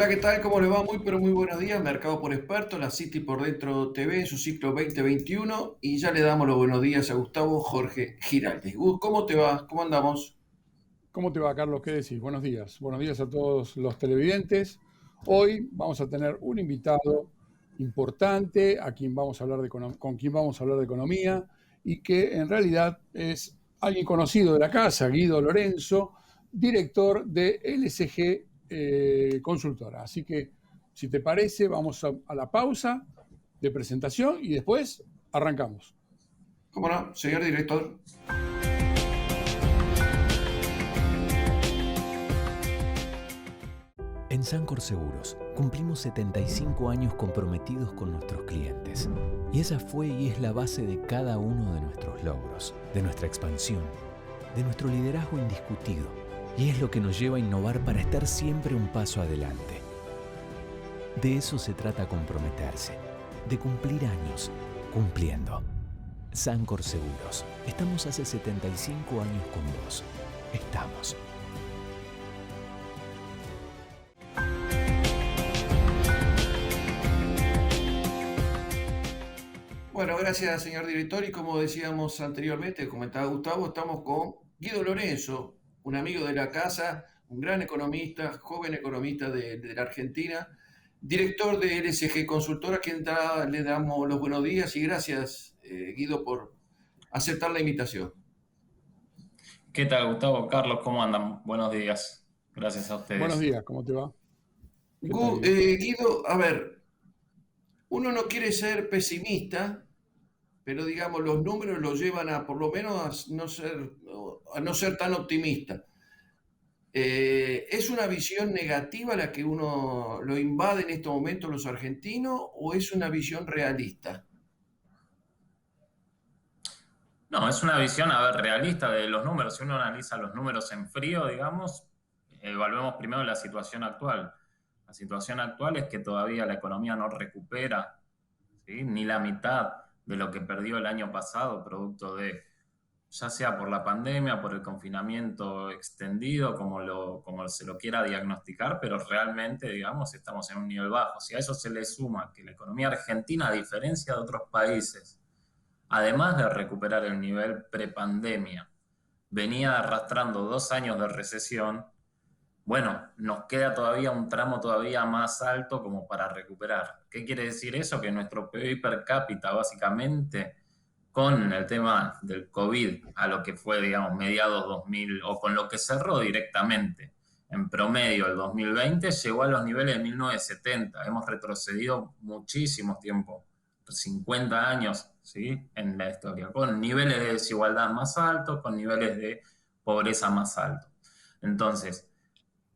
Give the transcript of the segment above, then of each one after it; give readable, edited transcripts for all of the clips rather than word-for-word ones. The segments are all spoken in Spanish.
Hola, ¿qué tal? ¿Cómo le va? Muy, pero muy buenos días. Mercado por Experto, la City por Dentro TV en su ciclo 2021. Y ya le damos los buenos días a Gustavo Jorge Giraldes. Gus, ¿cómo te va? ¿Cómo andamos? ¿Cómo te va, Carlos? ¿Qué decís? Buenos días. Buenos días a todos los televidentes. Hoy vamos a tener un invitado importante a quien vamos a hablar con quien vamos a hablar de economía y que en realidad es alguien conocido de la casa, Guido Lorenzo, director de LSG Consultora. Así que, si te parece, vamos a la pausa de presentación y después arrancamos. ¿Cómo no, señor director? En Sancor Seguros cumplimos 75 años comprometidos con nuestros clientes. Y esa fue y es la base de cada uno de nuestros logros, de nuestra expansión, de nuestro liderazgo indiscutido. Y es lo que nos lleva a innovar para estar siempre un paso adelante. De eso se trata comprometerse, de cumplir años, cumpliendo. Sancor Seguros. Estamos hace 75 años con vos. Estamos. Bueno, gracias, señor director. Y como decíamos anteriormente, comentaba Gustavo, estamos con Guido Lorenzo, un amigo de la casa, un gran economista, joven economista de la Argentina, director de LSG Consultora, a quien le damos los buenos días y gracias, Guido, por aceptar la invitación. ¿Qué tal, Gustavo? Carlos, ¿cómo andan? Buenos días. Gracias a Buenos ustedes. días, ¿cómo te va? ¿Qué tal, Guido? Guido, a ver, uno no quiere ser pesimista, pero digamos, los números lo llevan a por lo menos a no ser tan optimista. ¿Es una visión negativa la que uno lo invade en estos momentos los argentinos o es una visión realista? No, es una visión, a ver, realista de los números. Si uno analiza los números en frío, digamos, evaluemos primero la situación actual. La situación actual es que todavía la economía no recupera, ¿sí?, ni la mitad de lo que perdió el año pasado, producto de, ya sea por la pandemia, por el confinamiento extendido, como se lo quiera diagnosticar, pero realmente, digamos, estamos en un nivel bajo. Si a eso se le suma que la economía argentina, a diferencia de otros países, además de recuperar el nivel prepandemia, venía arrastrando 2 años de recesión. Bueno, nos queda todavía un tramo todavía más alto como para recuperar. ¿Qué quiere decir eso? Que nuestro PIB per cápita, básicamente, con el tema del COVID, a lo que fue, digamos, mediados 2000, o con lo que cerró directamente en promedio el 2020, llegó a los niveles de 1970. Hemos retrocedido muchísimo tiempo, 50 años, ¿sí?, en la historia, con niveles de desigualdad más altos, con niveles de pobreza más altos. Entonces,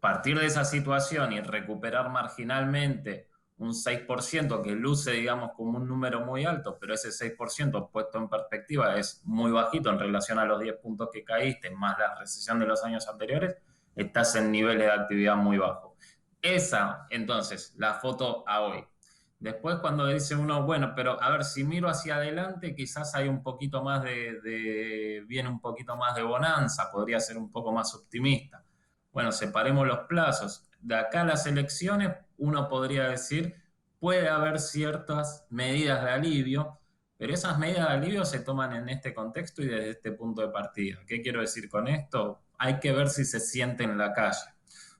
partir de esa situación y recuperar marginalmente un 6% que luce, digamos, como un número muy alto, pero ese 6% puesto en perspectiva es muy bajito en relación a los 10 puntos que caíste, más la recesión de los años anteriores, estás en niveles de actividad muy bajos. Esa, entonces, la foto a hoy. Después cuando dice uno, bueno, pero a ver, si miro hacia adelante, quizás hay un poquito más viene un poquito más de bonanza, podría ser un poco más optimista. Bueno, separemos los plazos. De acá a las elecciones, uno podría decir, puede haber ciertas medidas de alivio, pero esas medidas de alivio se toman en este contexto y desde este punto de partida. ¿Qué quiero decir con esto? Hay que ver si se siente en la calle.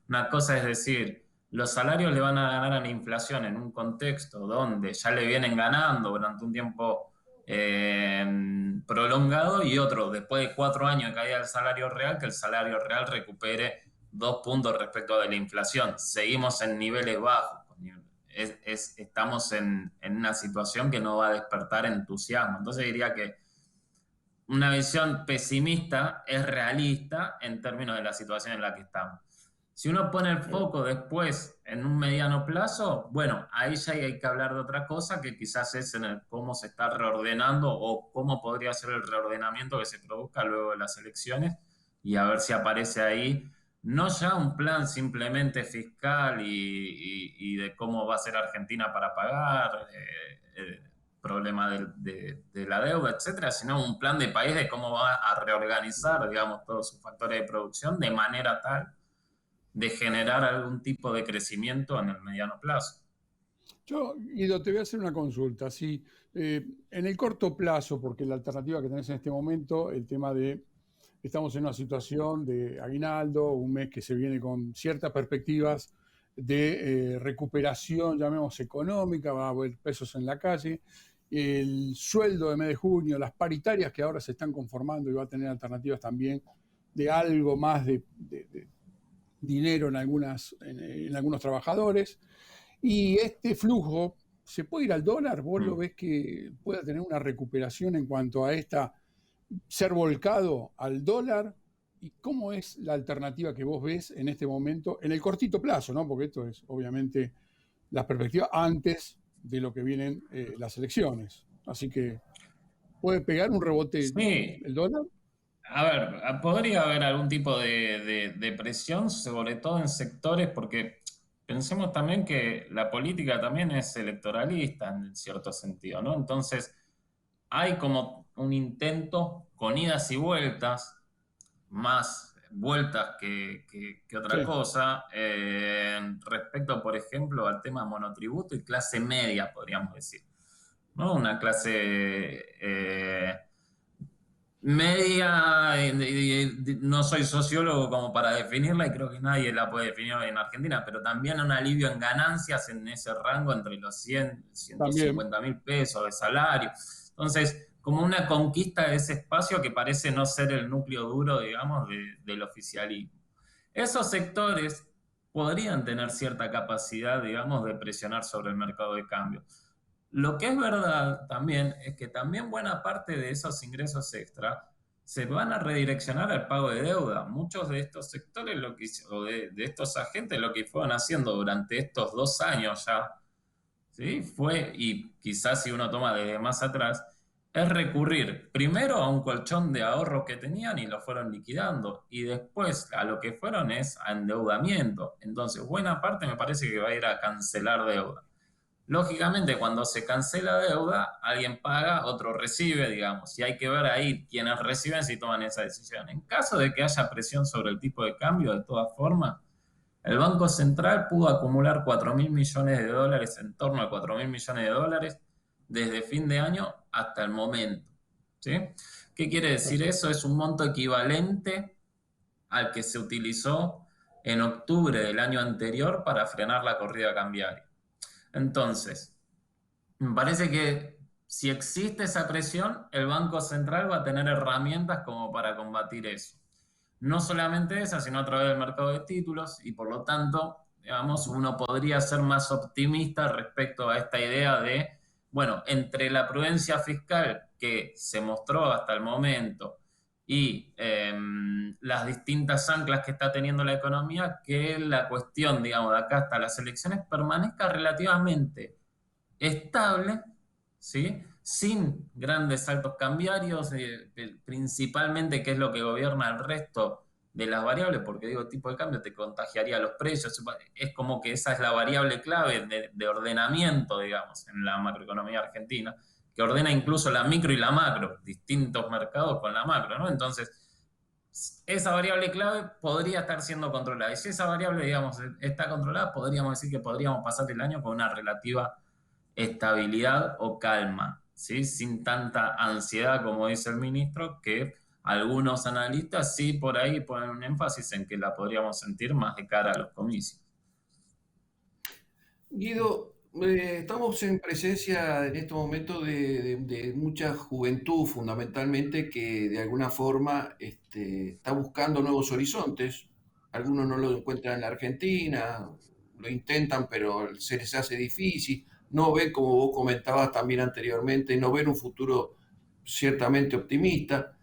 Una cosa es decir, los salarios le van a ganar a la inflación en un contexto donde ya le vienen ganando durante un tiempo prolongado, y otro, después de 4 años de caída del salario real, que el salario real recupere 2 puntos respecto de la inflación. Seguimos en niveles bajos. Estamos en una situación que no va a despertar entusiasmo. Entonces diría que una visión pesimista es realista en términos de la situación en la que estamos. Si uno pone el foco después en un mediano plazo, bueno, ahí ya hay que hablar de otra cosa, que quizás es en el cómo se está reordenando o cómo podría ser el reordenamiento que se produzca luego de las elecciones, y a ver si aparece ahí no ya un plan simplemente fiscal y de cómo va a ser Argentina para pagar, problema de la deuda, etcétera, sino un plan de país de cómo va a reorganizar, digamos, todos sus factores de producción de manera tal de generar algún tipo de crecimiento en el mediano plazo. Yo, Guido, te voy a hacer una consulta. Si en el corto plazo, porque la alternativa que tenés en este momento, el tema de estamos en una situación de aguinaldo, un mes que se viene con ciertas perspectivas de recuperación, llamemos económica, va a haber pesos en la calle, el sueldo de mes de junio, las paritarias que ahora se están conformando y va a tener alternativas también de algo más de dinero en algunos trabajadores. Y este flujo, ¿se puede ir al dólar? ¿Vos lo ves que pueda tener una recuperación en cuanto a ser volcado al dólar? ¿Y cómo es la alternativa que vos ves en este momento, en el cortito plazo, ¿no? Porque esto es obviamente las perspectivas antes de lo que vienen las elecciones. Así que, ¿puede pegar un rebote Sí, el dólar? a ver, podría haber algún tipo de presión, sobre todo en sectores, porque pensemos también que la política también es electoralista en cierto sentido, ¿no? Entonces, hay como un intento con idas y vueltas, más vueltas que otra Sí, cosa, respecto, por ejemplo, al tema monotributo y clase media, podríamos decir, ¿no? Una clase media, no soy sociólogo como para definirla y creo que nadie la puede definir en Argentina, pero también un alivio en ganancias en ese rango entre los 100, también. 150.000 pesos de salario. Entonces, como una conquista de ese espacio que parece no ser el núcleo duro, digamos, del oficialismo. Esos sectores podrían tener cierta capacidad, digamos, de presionar sobre el mercado de cambio. Lo que es verdad también es que también buena parte de esos ingresos extra se van a redireccionar al pago de deuda. Muchos de estos sectores, o de estos agentes, lo que fueron haciendo durante estos 2 años ya, ¿sí? Fue, y quizás si uno toma desde más atrás, es recurrir primero a un colchón de ahorro que tenían y lo fueron liquidando, y después a lo que fueron es a endeudamiento. Entonces, buena parte me parece que va a ir a cancelar deuda. Lógicamente, cuando se cancela deuda, alguien paga, otro recibe, digamos, y hay que ver ahí quienes reciben si toman esa decisión. En caso de que haya presión sobre el tipo de cambio, de todas formas, el Banco Central pudo acumular 4.000 millones de dólares, en torno a 4.000 millones de dólares, desde fin de año hasta el momento. ¿Sí? ¿Qué quiere decir eso? Es un monto equivalente al que se utilizó en octubre del año anterior para frenar la corrida cambiaria. Entonces, me parece que si existe esa presión, el Banco Central va a tener herramientas como para combatir eso. No solamente esa, sino a través del mercado de títulos y por lo tanto, digamos, uno podría ser más optimista respecto a esta idea de, bueno, entre la prudencia fiscal que se mostró hasta el momento y las distintas anclas que está teniendo la economía, que la cuestión, digamos, de acá hasta las elecciones permanezca relativamente estable, ¿sí? Sin grandes saltos cambiarios, principalmente qué es lo que gobierna el resto de las variables, porque digo, el tipo de cambio te contagiaría los precios, es como que esa es la variable clave de ordenamiento, digamos, en la macroeconomía argentina, que ordena incluso la micro y la macro, distintos mercados con la macro, ¿no? Entonces, esa variable clave podría estar siendo controlada. Y si esa variable, digamos, está controlada, podríamos decir que podríamos pasar el año con una relativa estabilidad o calma, ¿sí? Sin tanta ansiedad, como dice el ministro, que algunos analistas sí por ahí ponen un énfasis en que la podríamos sentir más de cara a los comicios. Guido, estamos en presencia en este momento de mucha juventud fundamentalmente que de alguna forma está buscando nuevos horizontes. Algunos no lo encuentran en la Argentina, lo intentan, pero se les hace difícil. No ven, como vos comentabas también anteriormente, no ven un futuro ciertamente optimista.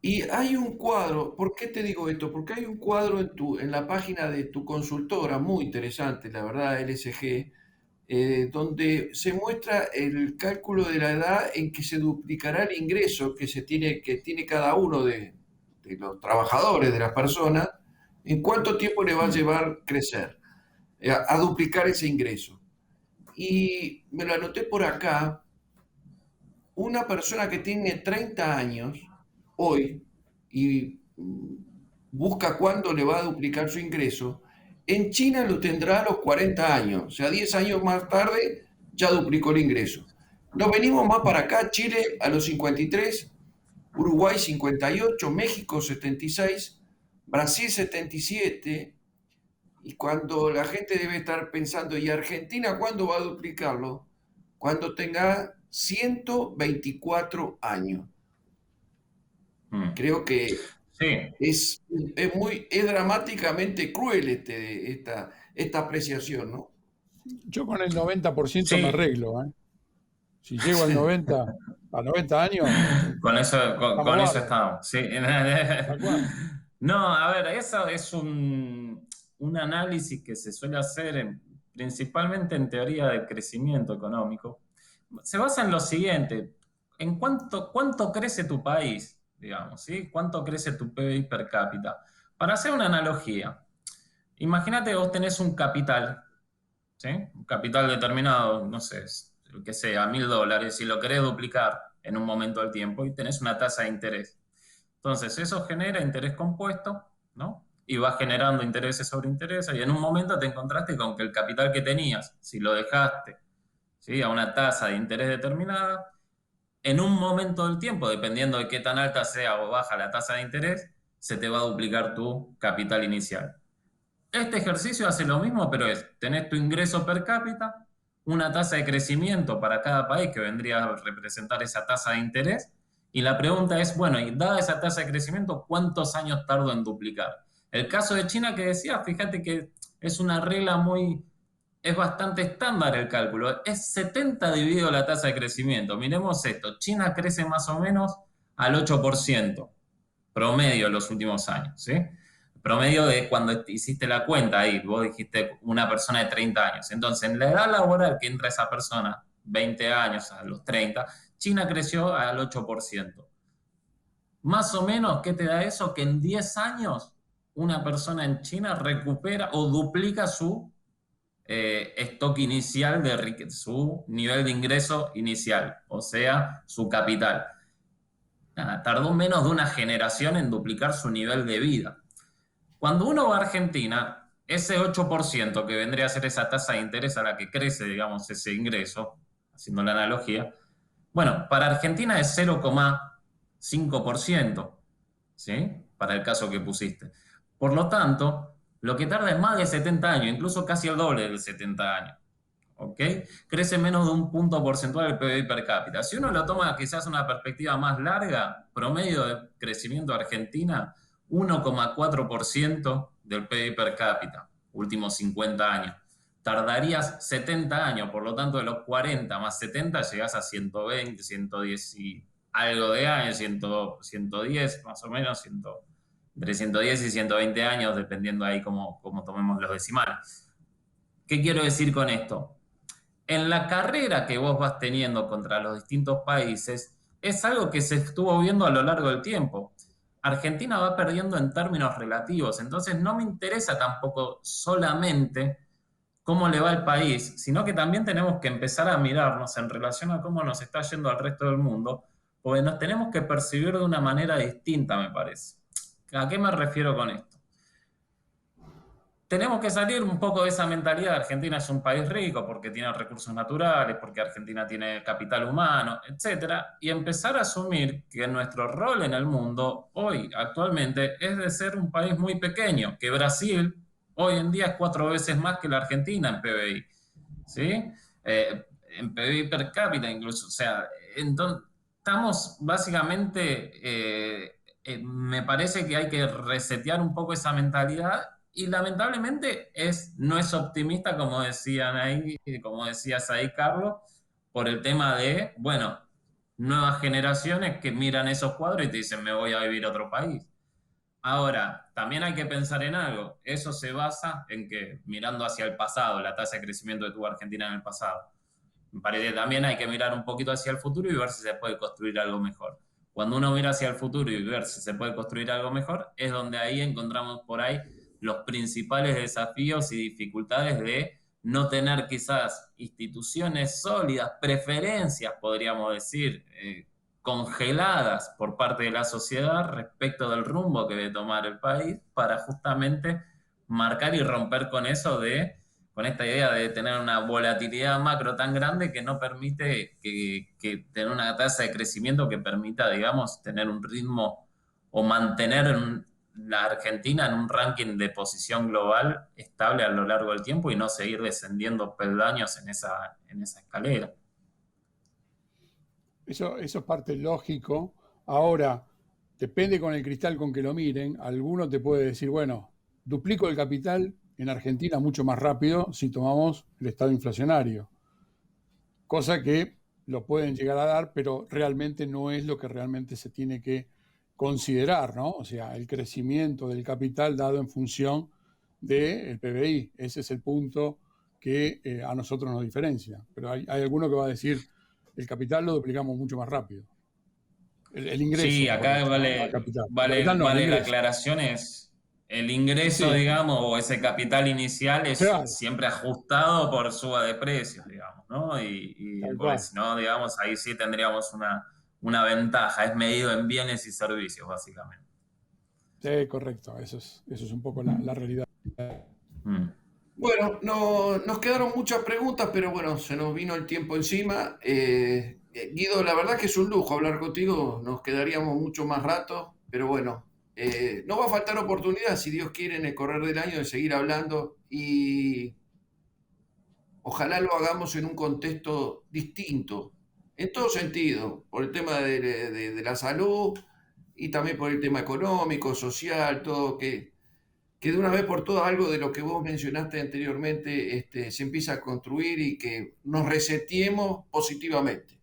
Y hay un cuadro, ¿por qué te digo esto? Porque hay un cuadro en la página de tu consultora, muy interesante, la verdad, LSG, donde se muestra el cálculo de la edad en que se duplicará el ingreso que tiene cada uno de los trabajadores, de las personas, en cuánto tiempo le va a llevar crecer, a duplicar ese ingreso. Y me lo anoté por acá, una persona que tiene 30 años hoy y busca cuándo le va a duplicar su ingreso, en China lo tendrá a los 40 años, o sea, 10 años más tarde ya duplicó el ingreso. Nos venimos más para acá, Chile a los 53, Uruguay 58, México 76, Brasil 77, y cuando la gente debe estar pensando, ¿y Argentina cuándo va a duplicarlo? Cuando tenga 124 años. Creo que Sí, es dramáticamente cruel esta apreciación, ¿no? Yo con el 90% me sí, arreglo, ¿eh? Si llego a 90 años, con estamos eso bárbaros. estamos. Sí. Tal cual. No, a ver, eso es un análisis que se suele hacer principalmente en teoría de crecimiento económico. Se basa en lo siguiente, en cuánto crece tu país, digamos, ¿sí? ¿Cuánto crece tu PBI per cápita? Para hacer una analogía, imagínate que vos tenés un capital, ¿sí? Un capital determinado, no sé, el que sea, $1.000, y lo querés duplicar en un momento del tiempo y tenés una tasa de interés. Entonces, eso genera interés compuesto, ¿no? Y va generando intereses sobre intereses, y en un momento te encontraste con que el capital que tenías, si lo dejaste, ¿sí?, a una tasa de interés determinada, en un momento del tiempo, dependiendo de qué tan alta sea o baja la tasa de interés, se te va a duplicar tu capital inicial. Este ejercicio hace lo mismo, pero tenés tu ingreso per cápita, una tasa de crecimiento para cada país que vendría a representar esa tasa de interés, y la pregunta es, bueno, y dada esa tasa de crecimiento, ¿cuántos años tardo en duplicar? El caso de China que decía, fíjate que es una regla es bastante estándar el cálculo, es 70 dividido la tasa de crecimiento. Miremos esto, China crece más o menos al 8% promedio en los últimos años, ¿sí? Promedio de cuando hiciste la cuenta ahí, vos dijiste una persona de 30 años. Entonces, en la edad laboral que entra esa persona, 20 años a los 30, China creció al 8%. Más o menos, ¿qué te da eso? Que en 10 años una persona en China recupera o duplica su stock inicial su nivel de ingreso inicial, o sea, su capital. Nada, tardó menos de una generación en duplicar su nivel de vida. Cuando uno va a Argentina, ese 8% que vendría a ser esa tasa de interés a la que crece, digamos, ese ingreso, haciendo la analogía, bueno, para Argentina es 0,5%, ¿sí? Para el caso que pusiste. Por lo tanto, lo que tarda es más de 70 años, incluso casi el doble de 70 años. ¿Ok? Crece menos de un punto porcentual del PBI per cápita. Si uno lo toma quizás una perspectiva más larga, promedio de crecimiento de Argentina, 1,4% del PBI per cápita, últimos 50 años. Tardarías 70 años, por lo tanto de los 40 más 70 llegás a 120, 110 y algo de años, 110 más o menos, entre 110 y 120 años, dependiendo ahí cómo tomemos los decimales. ¿Qué quiero decir con esto? En la carrera que vos vas teniendo contra los distintos países, es algo que se estuvo viendo a lo largo del tiempo. Argentina va perdiendo en términos relativos, entonces no me interesa tampoco solamente cómo le va al país, sino que también tenemos que empezar a mirarnos en relación a cómo nos está yendo al resto del mundo, porque nos tenemos que percibir de una manera distinta, me parece. ¿A qué me refiero con esto? Tenemos que salir un poco de esa mentalidad. Argentina es un país rico porque tiene recursos naturales, porque Argentina tiene capital humano, etcétera, y empezar a asumir que nuestro rol en el mundo hoy, actualmente, es de ser un país muy pequeño, que Brasil hoy en día es 4 veces más que la Argentina en PBI, ¿sí? En PBI per cápita incluso, o sea, entonces estamos básicamente, me parece que hay que resetear un poco esa mentalidad y lamentablemente no es optimista como decían ahí, como decías ahí, Carlos, por el tema de, bueno, nuevas generaciones que miran esos cuadros y te dicen, me voy a vivir a otro país. Ahora, también hay que pensar en algo. Eso se basa en que, mirando hacia el pasado, la tasa de crecimiento que tuvo Argentina en el pasado. Me parece que también hay que mirar un poquito hacia el futuro y ver si se puede construir algo mejor. Cuando uno mira hacia el futuro y ver si se puede construir algo mejor, es donde ahí encontramos por ahí los principales desafíos y dificultades de no tener quizás instituciones sólidas, preferencias, podríamos decir, congeladas por parte de la sociedad respecto del rumbo que debe tomar el país para justamente marcar y romper con eso con esta idea de tener una volatilidad macro tan grande que no permite que tener una tasa de crecimiento que permita, digamos, tener un ritmo o mantener la Argentina en un ranking de posición global estable a lo largo del tiempo y no seguir descendiendo peldaños en esa escalera. Eso es parte lógico. Ahora, depende con el cristal con que lo miren. Alguno te puede decir, bueno, duplico el capital en Argentina mucho más rápido si tomamos el estado inflacionario. Cosa que lo pueden llegar a dar, pero realmente no es lo que realmente se tiene que considerar, ¿no? O sea, el crecimiento del capital dado en función del PBI. Ese es el punto que a nosotros nos diferencia. Pero hay alguno que va a decir, el capital lo duplicamos mucho más rápido. El ingreso. Sí, acá vale la aclaración, es el ingreso, sí, digamos, o ese capital inicial es claro, siempre ajustado por suba de precios, digamos, ¿no? Y porque si no, digamos, ahí sí tendríamos una ventaja, es medido en bienes y servicios, básicamente. Sí, correcto, eso es un poco la realidad. Bueno, nos quedaron muchas preguntas, pero bueno, se nos vino el tiempo encima. Guido, la verdad que es un lujo hablar contigo, nos quedaríamos mucho más rato, pero bueno, no va a faltar oportunidad, si Dios quiere, en el correr del año de seguir hablando y ojalá lo hagamos en un contexto distinto, en todo sentido, por el tema de la salud y también por el tema económico, social, todo, que de una vez por todas algo de lo que vos mencionaste anteriormente se empieza a construir y que nos reseteemos positivamente.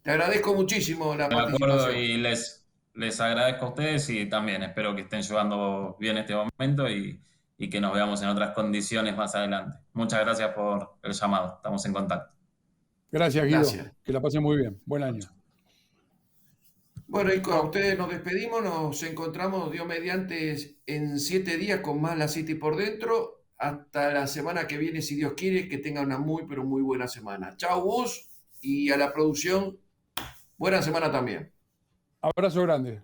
Te agradezco muchísimo la participación. Y les agradezco a ustedes y también espero que estén llevando bien este momento y que nos veamos en otras condiciones más adelante. Muchas gracias por el llamado. Estamos en contacto. Gracias, Guido. Gracias. Que la pasen muy bien. Buen año. Bueno, y con ustedes nos despedimos. Nos encontramos, Dios mediante, en 7 días con más La City por dentro. Hasta la semana que viene, si Dios quiere, que tengan una muy, pero muy buena semana. Chao, Gus, y a la producción, buena semana también. Abrazo grande.